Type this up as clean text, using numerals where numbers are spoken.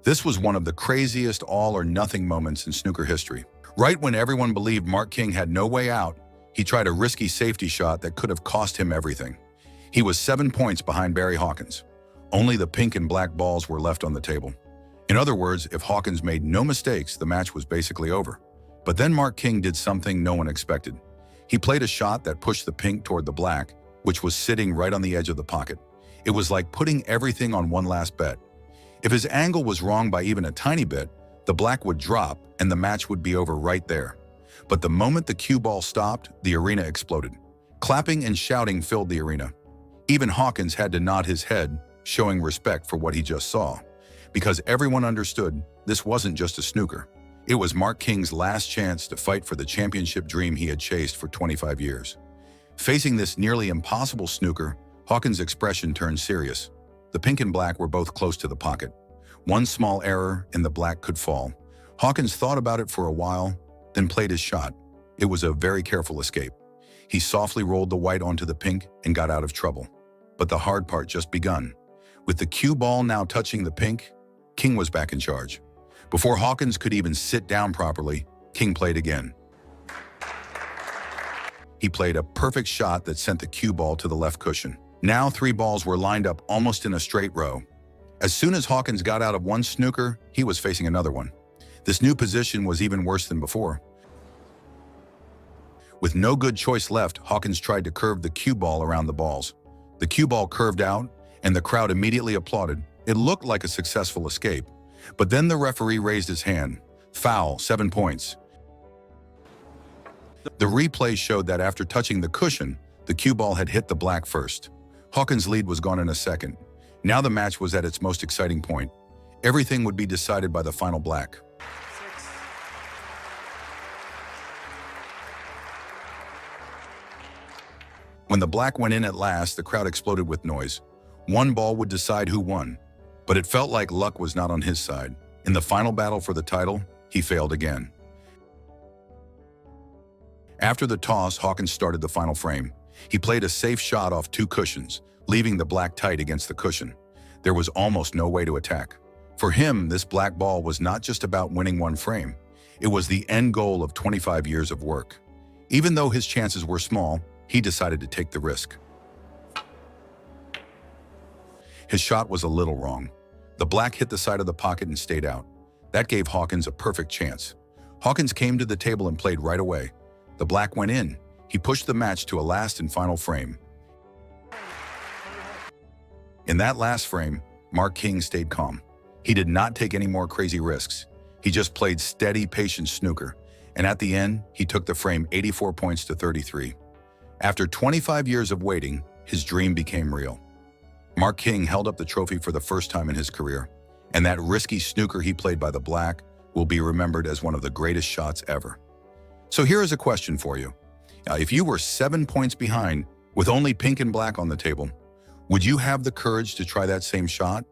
This was one of the craziest all-or-nothing moments in snooker history. Right when everyone believed Mark King had no way out, he tried a risky safety shot that could have cost him everything. He was 7 points behind Barry Hawkins. Only the pink and black balls were left on the table. In other words, if Hawkins made no mistakes, the match was basically over. But then Mark King did something no one expected. He played a shot that pushed the pink toward the black, which was sitting right on the edge of the pocket. It was like putting everything on one last bet. If his angle was wrong by even a tiny bit, the black would drop and the match would be over right there. But the moment the cue ball stopped, the arena exploded. Clapping and shouting filled the arena. Even Hawkins had to nod his head, showing respect for what he just saw. Because everyone understood this wasn't just a snooker. It was Mark King's last chance to fight for the championship dream he had chased for 25 years. Facing this nearly impossible snooker, Hawkins' expression turned serious. The pink and black were both close to the pocket. One small error and the black could fall. Hawkins thought about it for a while, then played his shot. It was a very careful escape. He softly rolled the white onto the pink and got out of trouble. But the hard part just begun. With the cue ball now touching the pink, King was back in charge. Before Hawkins could even sit down properly, King played again. He played a perfect shot that sent the cue ball to the left cushion. Now 3 balls were lined up almost in a straight row. As soon as Hawkins got out of one snooker, he was facing another one. This new position was even worse than before. With no good choice left, Hawkins tried to curve the cue ball around the balls. The cue ball curved out, and the crowd immediately applauded. It looked like a successful escape. But then the referee raised his hand. Foul, 7 points. The replay showed that after touching the cushion, the cue ball had hit the black first. Hawkins' lead was gone in a second. Now the match was at its most exciting point. Everything would be decided by the final black. When the black went in at last, the crowd exploded with noise. One ball would decide who won. But it felt like luck was not on his side. In the final battle for the title, he failed again. After the toss, Hawkins started the final frame. He played a safe shot off 2 cushions, leaving the black tight against the cushion. There was almost no way to attack. For him, this black ball was not just about winning one frame. It was the end goal of 25 years of work. Even though his chances were small, he decided to take the risk. His shot was a little wrong. The black hit the side of the pocket and stayed out. That gave Hawkins a perfect chance. Hawkins came to the table and played right away. The black went in. He pushed the match to a last and final frame. In that last frame, Mark King stayed calm. He did not take any more crazy risks. He just played steady, patient snooker. And at the end, he took the frame 84 points to 33. After 25 years of waiting, his dream became real. Mark King held up the trophy for the first time in his career, and that risky snooker he played by the black will be remembered as one of the greatest shots ever. So here is a question for you. If you were 7 points behind with only pink and black on the table, would you have the courage to try that same shot?